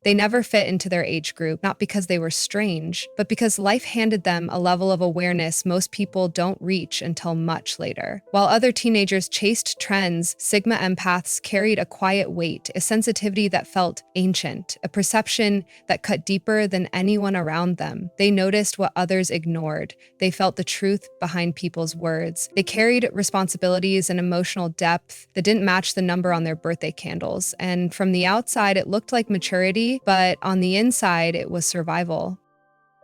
They never fit into their age group, not because they were strange, but because life handed them a level of awareness most people don't reach until much later. While other teenagers chased trends, Sigma empaths carried a quiet weight, a sensitivity that felt ancient, a perception that cut deeper than anyone around them. They noticed what others ignored. They felt the truth behind people's words. They carried responsibilities and emotional depth that didn't match the number on their birthday candles. And from the outside, it looked like maturity, but on the inside, it was survival.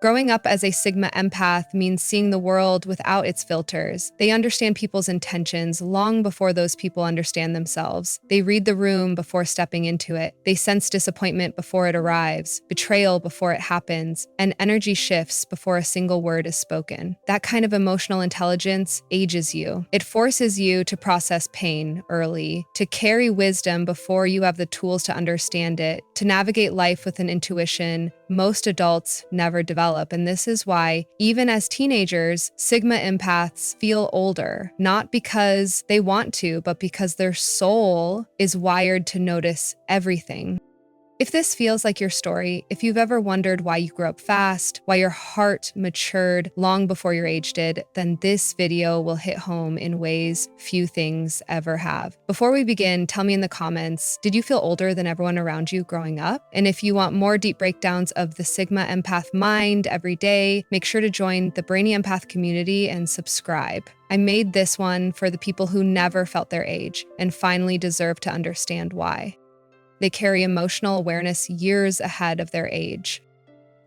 Growing up as a Sigma empath means seeing the world without its filters. They understand people's intentions long before those people understand themselves. They read the room before stepping into it. They sense disappointment before it arrives, betrayal before it happens, and energy shifts before a single word is spoken. That kind of emotional intelligence ages you. It forces you to process pain early, to carry wisdom before you have the tools to understand it, to navigate life with an intuition most adults never develop. And this is why, even as teenagers, Sigma empaths feel older, not because they want to, but because their soul is wired to notice everything. If this feels like your story, if you've ever wondered why you grew up fast, why your heart matured long before your age did, then this video will hit home in ways few things ever have. Before we begin, tell me in the comments, did you feel older than everyone around you growing up? And if you want more deep breakdowns of the Sigma empath mind every day, make sure to join the Brainy Empath community and subscribe. I made this one for the people who never felt their age and finally deserve to understand why. They carry emotional awareness years ahead of their age.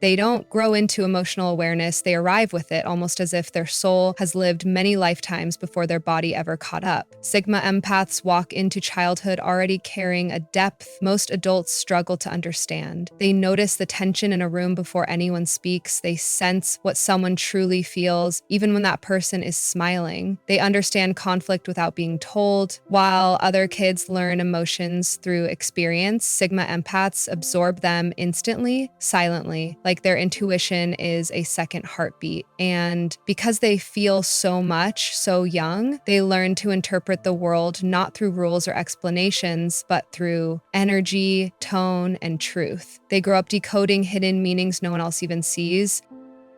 They don't grow into emotional awareness, they arrive with it, almost as if their soul has lived many lifetimes before their body ever caught up. Sigma empaths walk into childhood already carrying a depth most adults struggle to understand. They notice the tension in a room before anyone speaks. They sense what someone truly feels, even when that person is smiling. They understand conflict without being told. While other kids learn emotions through experience, Sigma empaths absorb them instantly, silently, like their intuition is a second heartbeat. And because they feel so much, so young, they learn to interpret the world not through rules or explanations, but through energy, tone, and truth. They grow up decoding hidden meanings no one else even sees.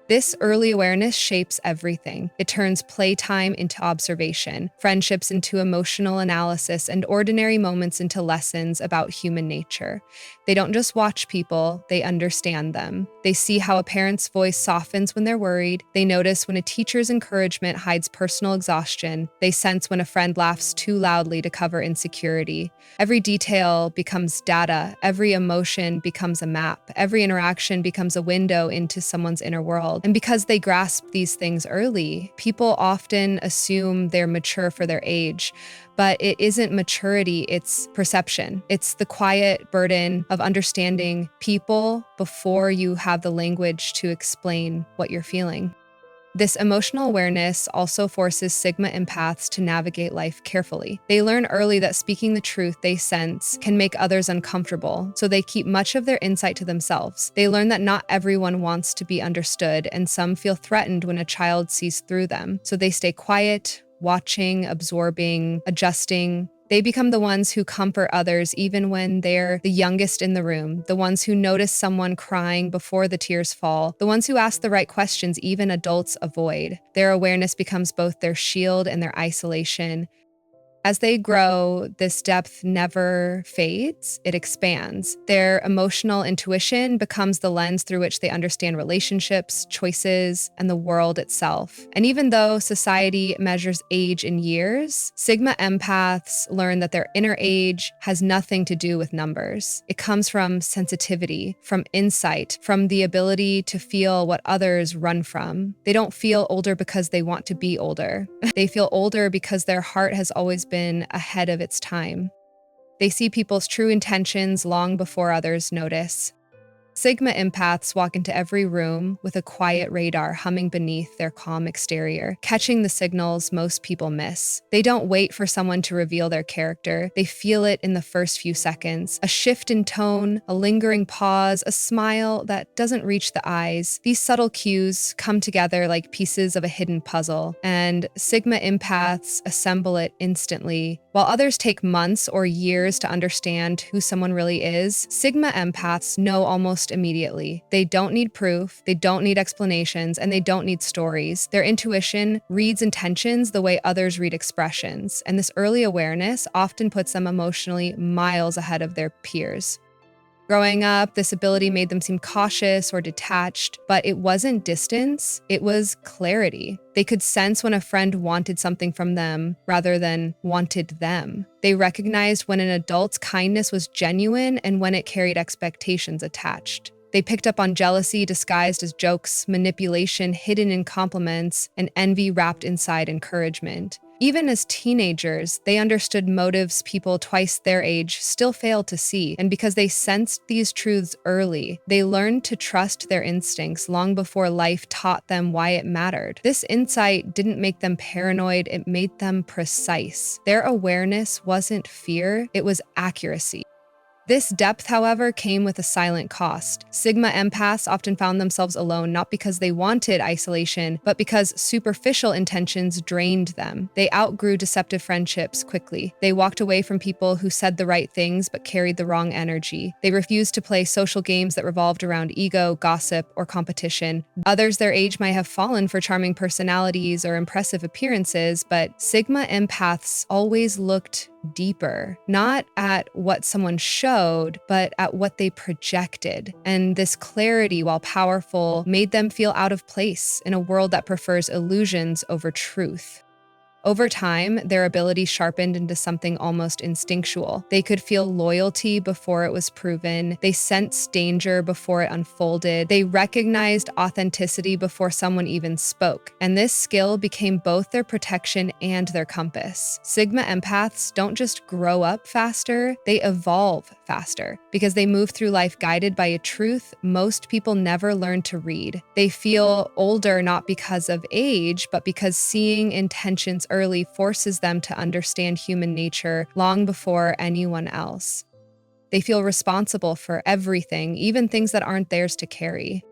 This early awareness shapes everything. It turns playtime into observation, friendships into emotional analysis, and ordinary moments into lessons about human nature. They don't just watch people, they understand them. They see how a parent's voice softens when they're worried. They notice when a teacher's encouragement hides personal exhaustion. They sense when a friend laughs too loudly to cover insecurity. Every detail becomes data. Every emotion becomes a map. Every interaction becomes a window into someone's inner world. And because they grasp these things early, people often assume they're mature for their age. But it isn't maturity, it's perception. It's the quiet burden of understanding people before you have the language to explain what you're feeling. This emotional awareness also forces Sigma empaths to navigate life carefully. They learn early that speaking the truth they sense can make others uncomfortable, so they keep much of their insight to themselves. They learn that not everyone wants to be understood, and some feel threatened when a child sees through them, so they stay quiet, watching, absorbing, adjusting. They become the ones who comfort others even when they're the youngest in the room, the ones who notice someone crying before the tears fall, the ones who ask the right questions even adults avoid. Their awareness becomes both their shield and their isolation. As they grow, this depth never fades, it expands. Their emotional intuition becomes the lens through which they understand relationships, choices, and the world itself. And even though society measures age in years, Sigma empaths learn that their inner age has nothing to do with numbers. It comes from sensitivity, from insight, from the ability to feel what others run from. They don't feel older because they want to be older. They feel older because their heart has always been ahead of its time. They see people's true intentions long before others notice. Sigma empaths walk into every room with a quiet radar humming beneath their calm exterior, catching the signals most people miss. They don't wait for someone to reveal their character. They feel it in the first few seconds. A shift in tone, a lingering pause, a smile that doesn't reach the eyes. These subtle cues come together like pieces of a hidden puzzle, and Sigma empaths assemble it instantly. While others take months or years to understand who someone really is, Sigma empaths know almost immediately. They don't need proof, they don't need explanations, and they don't need stories. Their intuition reads intentions the way others read expressions, and this early awareness often puts them emotionally miles ahead of their peers. Growing up, this ability made them seem cautious or detached, but it wasn't distance, it was clarity. They could sense when a friend wanted something from them rather than wanted them. They recognized when an adult's kindness was genuine and when it carried expectations attached. They picked up on jealousy disguised as jokes, manipulation hidden in compliments, and envy wrapped inside encouragement. Even as teenagers, they understood motives people twice their age still fail to see, and because they sensed these truths early, they learned to trust their instincts long before life taught them why it mattered. This insight didn't make them paranoid, it made them precise. Their awareness wasn't fear, it was accuracy. This depth, however, came with a silent cost. Sigma empaths often found themselves alone not because they wanted isolation, but because superficial intentions drained them. They outgrew deceptive friendships quickly. They walked away from people who said the right things but carried the wrong energy. They refused to play social games that revolved around ego, gossip, or competition. Others their age might have fallen for charming personalities or impressive appearances, but Sigma empaths always looked deeper, not at what someone showed, but at what they projected. And this clarity, while powerful, made them feel out of place in a world that prefers illusions over truth. Over time, their ability sharpened into something almost instinctual. They could feel loyalty before it was proven. They sensed danger before it unfolded. They recognized authenticity before someone even spoke. And this skill became both their protection and their compass. Sigma empaths don't just grow up faster, they evolve faster because they move through life guided by a truth most people never learn to read. They feel older not because of age, but because seeing intentions early forces them to understand human nature long before anyone else. They feel responsible for everything, even things that aren't theirs to carry.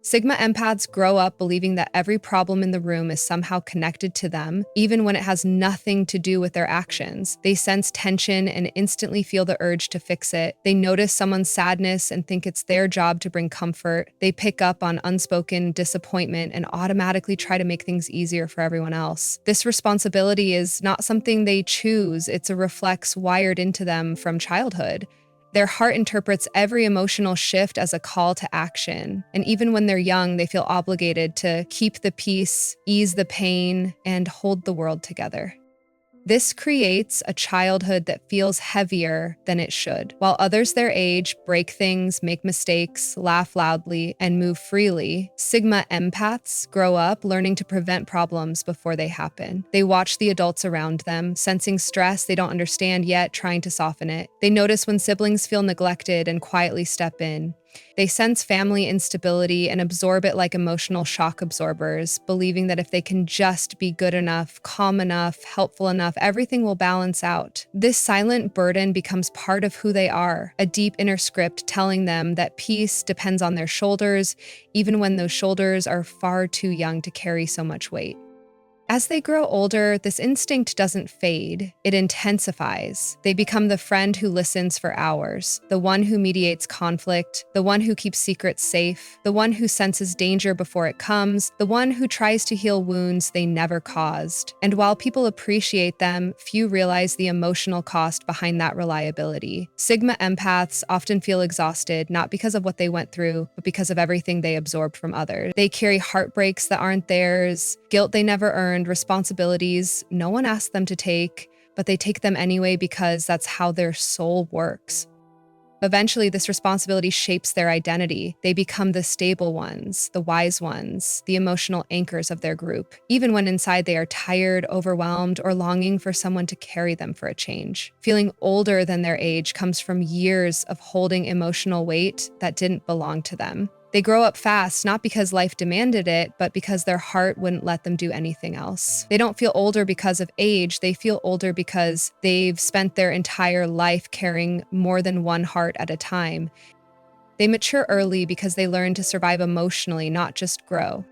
Sigma empaths grow up believing that every problem in the room is somehow connected to them, even when it has nothing to do with their actions. They sense tension and instantly feel the urge to fix it. They notice someone's sadness and think it's their job to bring comfort. They pick up on unspoken disappointment and automatically try to make things easier for everyone else. This responsibility is not something they choose, it's a reflex wired into them from childhood. Their heart interprets every emotional shift as a call to action. And even when they're young, they feel obligated to keep the peace, ease the pain, and hold the world together. This creates a childhood that feels heavier than it should. While others their age break things, make mistakes, laugh loudly, and move freely, Sigma empaths grow up learning to prevent problems before they happen. They watch the adults around them, sensing stress they don't understand yet, trying to soften it. They notice when siblings feel neglected and quietly step in. They sense family instability and absorb it like emotional shock absorbers, believing that if they can just be good enough, calm enough, helpful enough, everything will balance out. This silent burden becomes part of who they are, a deep inner script telling them that peace depends on their shoulders, even when those shoulders are far too young to carry so much weight. As they grow older, this instinct doesn't fade, it intensifies. They become the friend who listens for hours, the one who mediates conflict, the one who keeps secrets safe, the one who senses danger before it comes, the one who tries to heal wounds they never caused. And while people appreciate them, few realize the emotional cost behind that reliability. Sigma empaths often feel exhausted, not because of what they went through, but because of everything they absorbed from others. They carry heartbreaks that aren't theirs, guilt they never earned, responsibilities no one asked them to take, but they take them anyway because that's how their soul works. Eventually, this responsibility shapes their identity. They become the stable ones, the wise ones, the emotional anchors of their group, even when inside they are tired, overwhelmed, or longing for someone to carry them for a change. Feeling older than their age comes from years of holding emotional weight that didn't belong to them. They grow up fast, not because life demanded it, but because their heart wouldn't let them do anything else. They don't feel older because of age, they feel older because they've spent their entire life carrying more than one heart at a time. They mature early because they learn to survive emotionally, not just grow.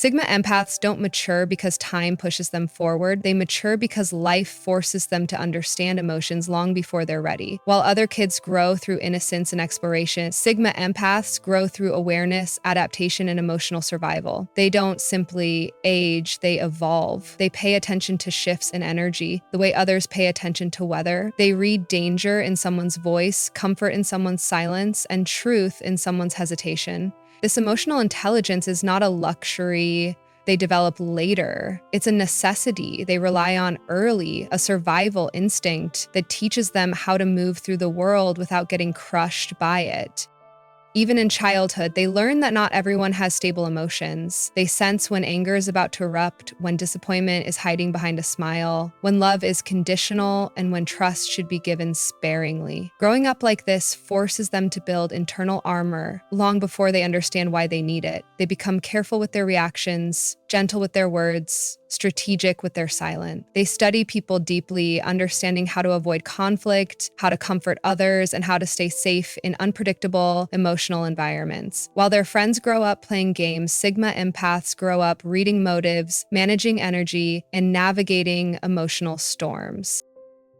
Sigma empaths don't mature because time pushes them forward. They mature because life forces them to understand emotions long before they're ready. While other kids grow through innocence and exploration, Sigma empaths grow through awareness, adaptation, and emotional survival. They don't simply age, they evolve. They pay attention to shifts in energy, the way others pay attention to weather. They read danger in someone's voice, comfort in someone's silence, and truth in someone's hesitation. This emotional intelligence is not a luxury they develop later. It's a necessity they rely on early, a survival instinct that teaches them how to move through the world without getting crushed by it. Even in childhood, they learn that not everyone has stable emotions. They sense when anger is about to erupt, when disappointment is hiding behind a smile, when love is conditional, and when trust should be given sparingly. Growing up like this forces them to build internal armor long before they understand why they need it. They become careful with their reactions, gentle with their words, strategic with their silence. They study people deeply, understanding how to avoid conflict, how to comfort others, and how to stay safe in unpredictable emotional environments. While their friends grow up playing games, Sigma empaths grow up reading motives, managing energy, and navigating emotional storms.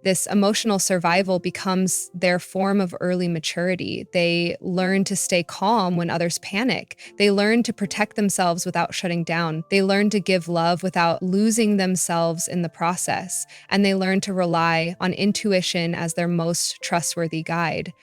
This emotional survival becomes their form of early maturity. They learn to stay calm when others panic. They learn to protect themselves without shutting down. They learn to give love without losing themselves in the process. And they learn to rely on intuition as their most trustworthy guide.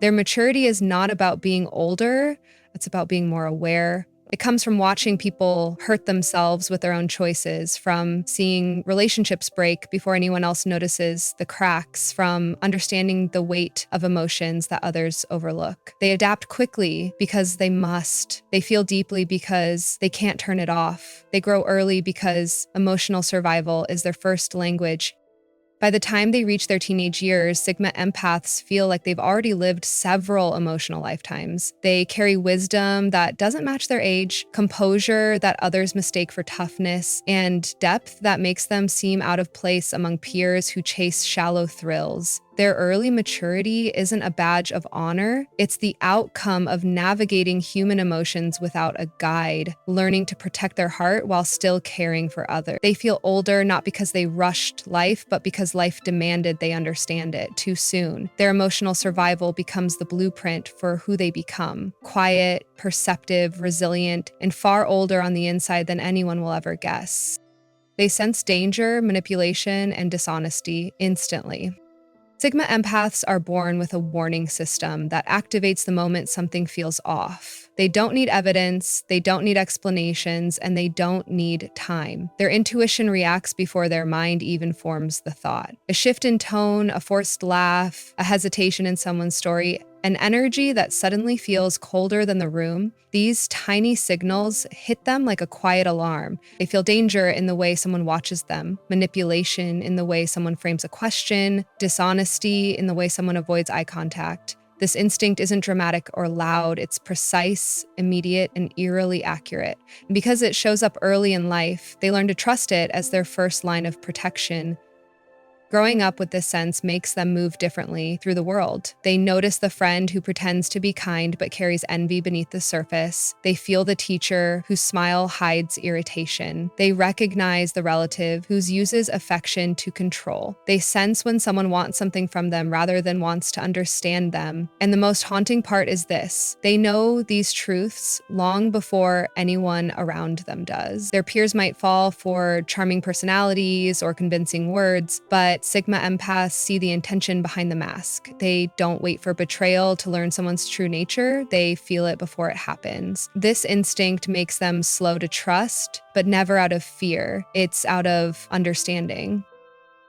Their maturity is not about being older, it's about being more aware. It comes from watching people hurt themselves with their own choices, from seeing relationships break before anyone else notices the cracks, from understanding the weight of emotions that others overlook. They adapt quickly because they must. They feel deeply because they can't turn it off. They grow early because emotional survival is their first language. By the time they reach their teenage years, Sigma empaths feel like they've already lived several emotional lifetimes. They carry wisdom that doesn't match their age, composure that others mistake for toughness, and depth that makes them seem out of place among peers who chase shallow thrills. Their early maturity isn't a badge of honor, it's the outcome of navigating human emotions without a guide, learning to protect their heart while still caring for others. They feel older not because they rushed life, but because life demanded they understand it too soon. Their emotional survival becomes the blueprint for who they become: quiet, perceptive, resilient, and far older on the inside than anyone will ever guess. They sense danger, manipulation, and dishonesty instantly. Sigma empaths are born with a warning system that activates the moment something feels off. They don't need evidence, they don't need explanations, and they don't need time. Their intuition reacts before their mind even forms the thought. A shift in tone, a forced laugh, a hesitation in someone's story, an energy that suddenly feels colder than the room, these tiny signals hit them like a quiet alarm. They feel danger in the way someone watches them, manipulation in the way someone frames a question, dishonesty in the way someone avoids eye contact. This instinct isn't dramatic or loud, it's precise, immediate, and eerily accurate. And because it shows up early in life, they learn to trust it as their first line of protection. Growing up with this sense makes them move differently through the world. They notice the friend who pretends to be kind but carries envy beneath the surface. They feel the teacher whose smile hides irritation. They recognize the relative who uses affection to control. They sense when someone wants something from them rather than wants to understand them. And the most haunting part is this: they know these truths long before anyone around them does. Their peers might fall for charming personalities or convincing words, but Sigma empaths see the intention behind the mask. They don't wait for betrayal to learn someone's true nature, they feel it before it happens. This instinct makes them slow to trust, but never out of fear. It's out of understanding.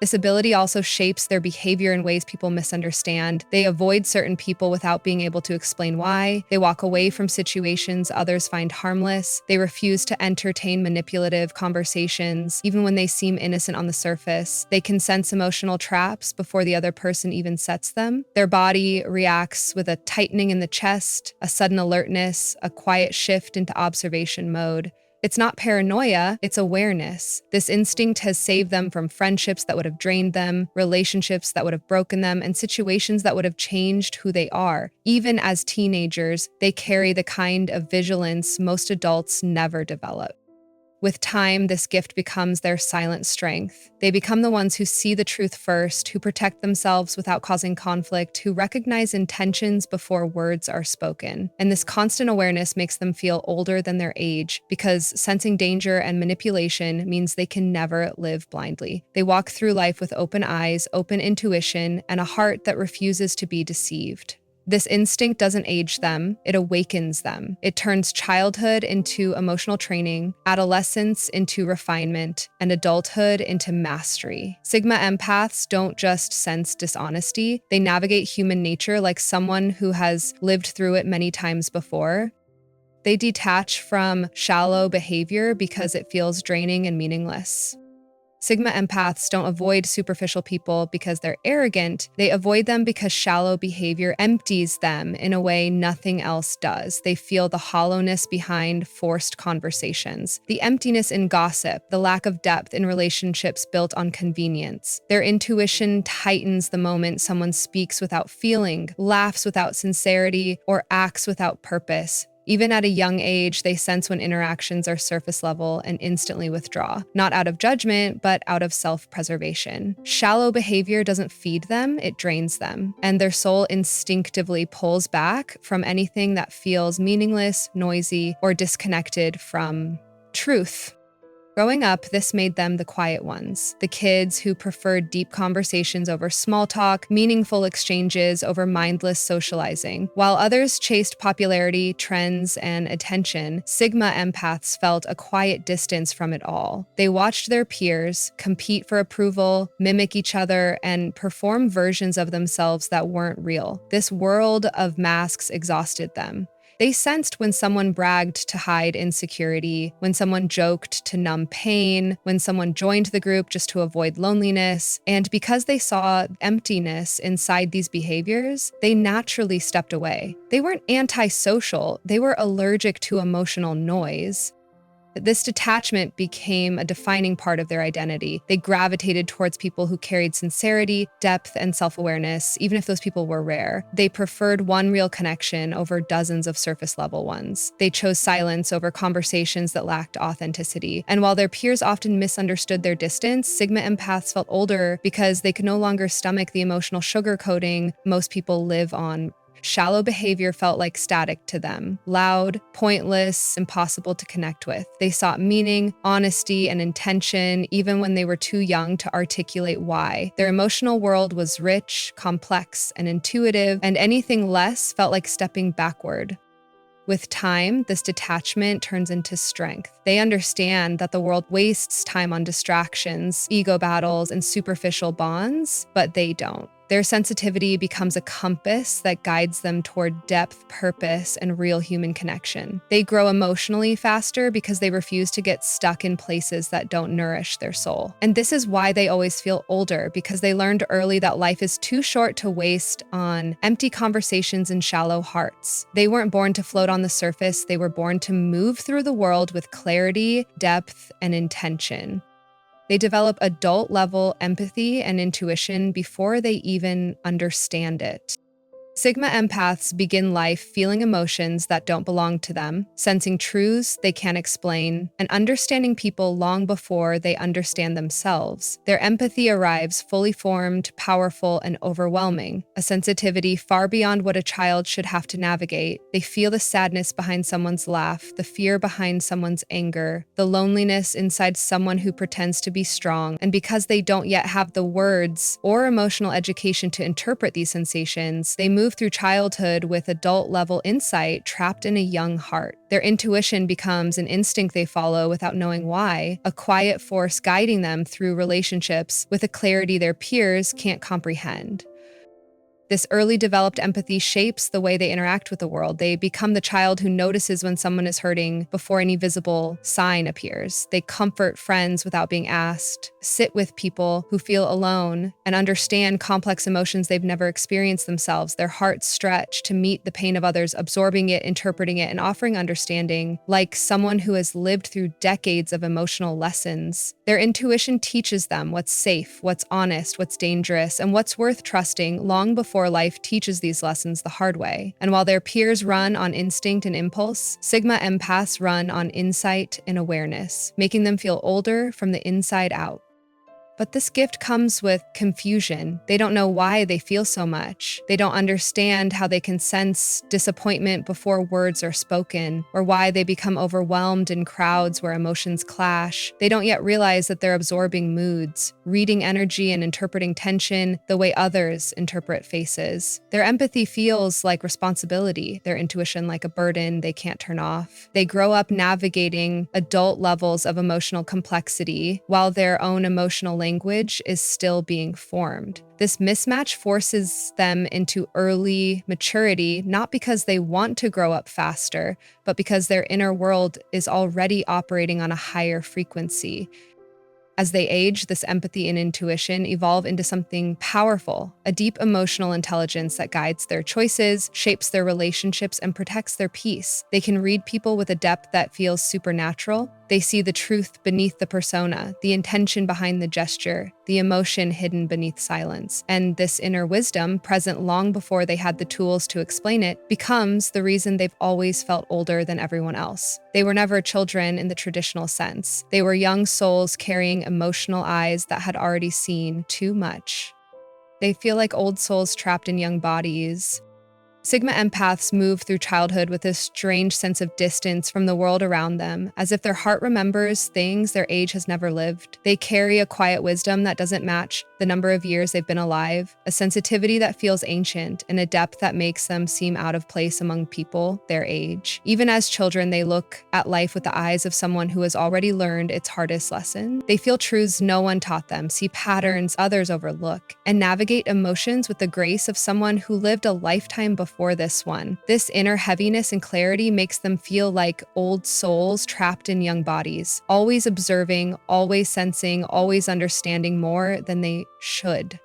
This ability also shapes their behavior in ways people misunderstand. They avoid certain people without being able to explain why. They walk away from situations others find harmless. They refuse to entertain manipulative conversations, even when they seem innocent on the surface. They can sense emotional traps before the other person even sets them. Their body reacts with a tightening in the chest, a sudden alertness, a quiet shift into observation mode. It's not paranoia, it's awareness. This instinct has saved them from friendships that would have drained them, relationships that would have broken them, and situations that would have changed who they are. Even as teenagers, they carry the kind of vigilance most adults never develop. With time, this gift becomes their silent strength. They become the ones who see the truth first, who protect themselves without causing conflict, who recognize intentions before words are spoken. And this constant awareness makes them feel older than their age, because sensing danger and manipulation means they can never live blindly. They walk through life with open eyes, open intuition, and a heart that refuses to be deceived. This instinct doesn't age them, it awakens them. It turns childhood into emotional training, adolescence into refinement, and adulthood into mastery. Sigma empaths don't just sense dishonesty, they navigate human nature like someone who has lived through it many times before. They detach from shallow behavior because it feels draining and meaningless. Sigma empaths don't avoid superficial people because they're arrogant. They avoid them because shallow behavior empties them in a way nothing else does. They feel the hollowness behind forced conversations, the emptiness in gossip, the lack of depth in relationships built on convenience. Their intuition tightens the moment someone speaks without feeling, laughs without sincerity, or acts without purpose. Even at a young age, they sense when interactions are surface level and instantly withdraw, not out of judgment, but out of self-preservation. Shallow behavior doesn't feed them, it drains them, and their soul instinctively pulls back from anything that feels meaningless, noisy, or disconnected from truth. Growing up, this made them the quiet ones, the kids who preferred deep conversations over small talk, meaningful exchanges over mindless socializing. While others chased popularity, trends, and attention, Sigma empaths felt a quiet distance from it all. They watched their peers compete for approval, mimic each other, and perform versions of themselves that weren't real. This world of masks exhausted them. They sensed when someone bragged to hide insecurity, when someone joked to numb pain, when someone joined the group just to avoid loneliness. And because they saw emptiness inside these behaviors, they naturally stepped away. They weren't antisocial, they were allergic to emotional noise. This detachment became a defining part of their identity. They gravitated towards people who carried sincerity, depth, and self-awareness, even if those people were rare. They preferred one real connection over dozens of surface-level ones. They chose silence over conversations that lacked authenticity. And while their peers often misunderstood their distance, Sigma empaths felt older because they could no longer stomach the emotional sugarcoating most people live on. Shallow behavior felt like static to them, loud, pointless, impossible to connect with. They sought meaning, honesty, and intention even when they were too young to articulate why. Their emotional world was rich, complex, and intuitive, and anything less felt like stepping backward. With time, this detachment turns into strength. They understand that the world wastes time on distractions, ego battles, and superficial bonds, but they don't. Their sensitivity becomes a compass that guides them toward depth, purpose, and real human connection. They grow emotionally faster because they refuse to get stuck in places that don't nourish their soul. And this is why they always feel older, because they learned early that life is too short to waste on empty conversations and shallow hearts. They weren't born to float on the surface, they were born to move through the world with clarity, depth, and intention. They develop adult-level empathy and intuition before they even understand it. Sigma empaths begin life feeling emotions that don't belong to them, sensing truths they can't explain, and understanding people long before they understand themselves. Their empathy arrives fully formed, powerful, and overwhelming, a sensitivity far beyond what a child should have to navigate. They feel the sadness behind someone's laugh, the fear behind someone's anger, the loneliness inside someone who pretends to be strong, and because they don't yet have the words or emotional education to interpret these sensations, they move through childhood with adult-level insight trapped in a young heart. Their intuition becomes an instinct they follow without knowing why, a quiet force guiding them through relationships with a clarity their peers can't comprehend. This early developed empathy shapes the way they interact with the world. They become the child who notices when someone is hurting before any visible sign appears. They comfort friends without being asked, sit with people who feel alone, and understand complex emotions they've never experienced themselves. Their hearts stretch to meet the pain of others, absorbing it, interpreting it, and offering understanding, like someone who has lived through decades of emotional lessons. Their intuition teaches them what's safe, what's honest, what's dangerous, and what's worth trusting long before before life teaches these lessons the hard way. And while their peers run on instinct and impulse, Sigma empaths run on insight and awareness, making them feel older from the inside out. But this gift comes with confusion. They don't know why they feel so much. They don't understand how they can sense disappointment before words are spoken, or why they become overwhelmed in crowds where emotions clash. They don't yet realize that they're absorbing moods, reading energy and interpreting tension the way others interpret faces. Their empathy feels like responsibility, their intuition like a burden they can't turn off. They grow up navigating adult levels of emotional complexity while their own emotional language is still being formed. This mismatch forces them into early maturity, not because they want to grow up faster, but because their inner world is already operating on a higher frequency. As they age, this empathy and intuition evolve into something powerful, a deep emotional intelligence that guides their choices, shapes their relationships, and protects their peace. They can read people with a depth that feels supernatural. They see the truth beneath the persona, the intention behind the gesture, the emotion hidden beneath silence. And this inner wisdom, present long before they had the tools to explain it, becomes the reason they've always felt older than everyone else. They were never children in the traditional sense. They were young souls carrying emotional eyes that had already seen too much. They feel like old souls trapped in young bodies. Sigma empaths move through childhood with a strange sense of distance from the world around them, as if their heart remembers things their age has never lived. They carry a quiet wisdom that doesn't match the number of years they've been alive, a sensitivity that feels ancient, and a depth that makes them seem out of place among people their age. Even as children, they look at life with the eyes of someone who has already learned its hardest lesson. They feel truths no one taught them, see patterns others overlook, and navigate emotions with the grace of someone who lived a lifetime before this one. This inner heaviness and clarity makes them feel like old souls trapped in young bodies, always observing, always sensing, always understanding more than they should.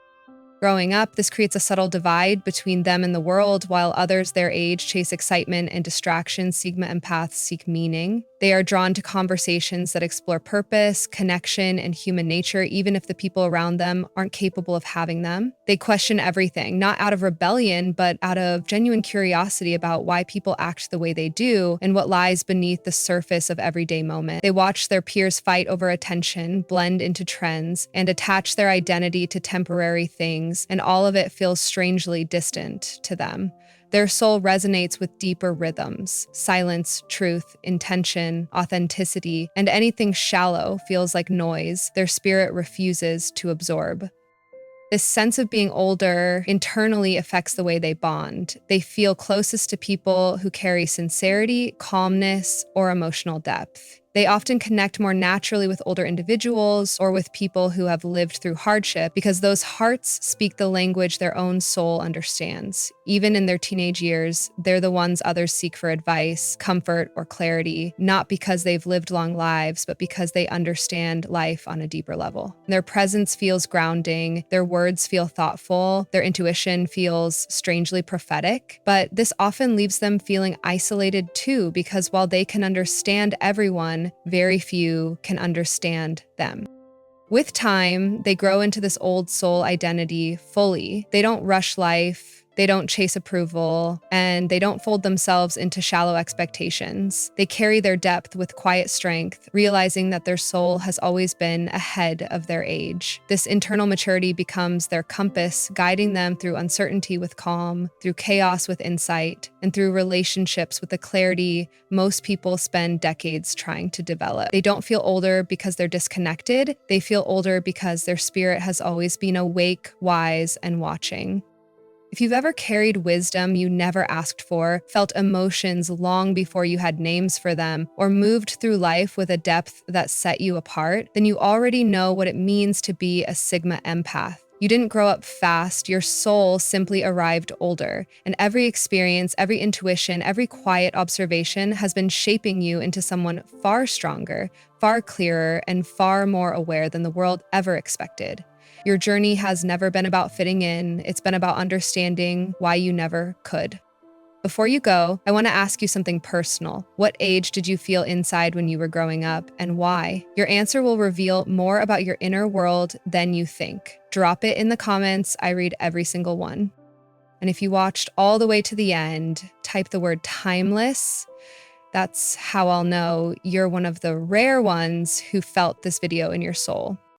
Growing up, this creates a subtle divide between them and the world, while others their age chase excitement and distraction. Sigma empaths seek meaning. They are drawn to conversations that explore purpose, connection, and human nature, even if the people around them aren't capable of having them. They question everything, not out of rebellion, but out of genuine curiosity about why people act the way they do and what lies beneath the surface of everyday moment. They watch their peers fight over attention, blend into trends, and attach their identity to temporary things, and all of it feels strangely distant to them. Their soul resonates with deeper rhythms: silence, truth, intention, authenticity, and anything shallow feels like noise their spirit refuses to absorb. This sense of being older internally affects the way they bond. They feel closest to people who carry sincerity, calmness, or emotional depth. They often connect more naturally with older individuals or with people who have lived through hardship because those hearts speak the language their own soul understands. Even in their teenage years, they're the ones others seek for advice, comfort, or clarity, not because they've lived long lives, but because they understand life on a deeper level. Their presence feels grounding, their words feel thoughtful, their intuition feels strangely prophetic, but this often leaves them feeling isolated too, because while they can understand everyone, very few can understand them. With time, they grow into this old soul identity fully. They don't rush life, they don't chase approval, and they don't fold themselves into shallow expectations. They carry their depth with quiet strength, realizing that their soul has always been ahead of their age. This internal maturity becomes their compass, guiding them through uncertainty with calm, through chaos with insight, and through relationships with the clarity most people spend decades trying to develop. They don't feel older because they're disconnected. They feel older because their spirit has always been awake, wise, and watching. If you've ever carried wisdom you never asked for, felt emotions long before you had names for them, or moved through life with a depth that set you apart, then you already know what it means to be a Sigma empath. You didn't grow up fast, your soul simply arrived older, and every experience, every intuition, every quiet observation has been shaping you into someone far stronger, far clearer, and far more aware than the world ever expected. Your journey has never been about fitting in, it's been about understanding why you never could. Before you go, I want to ask you something personal. What age did you feel inside when you were growing up, and why? Your answer will reveal more about your inner world than you think. Drop it in the comments, I read every single one. And if you watched all the way to the end, type the word timeless. That's how I'll know you're one of the rare ones who felt this video in your soul.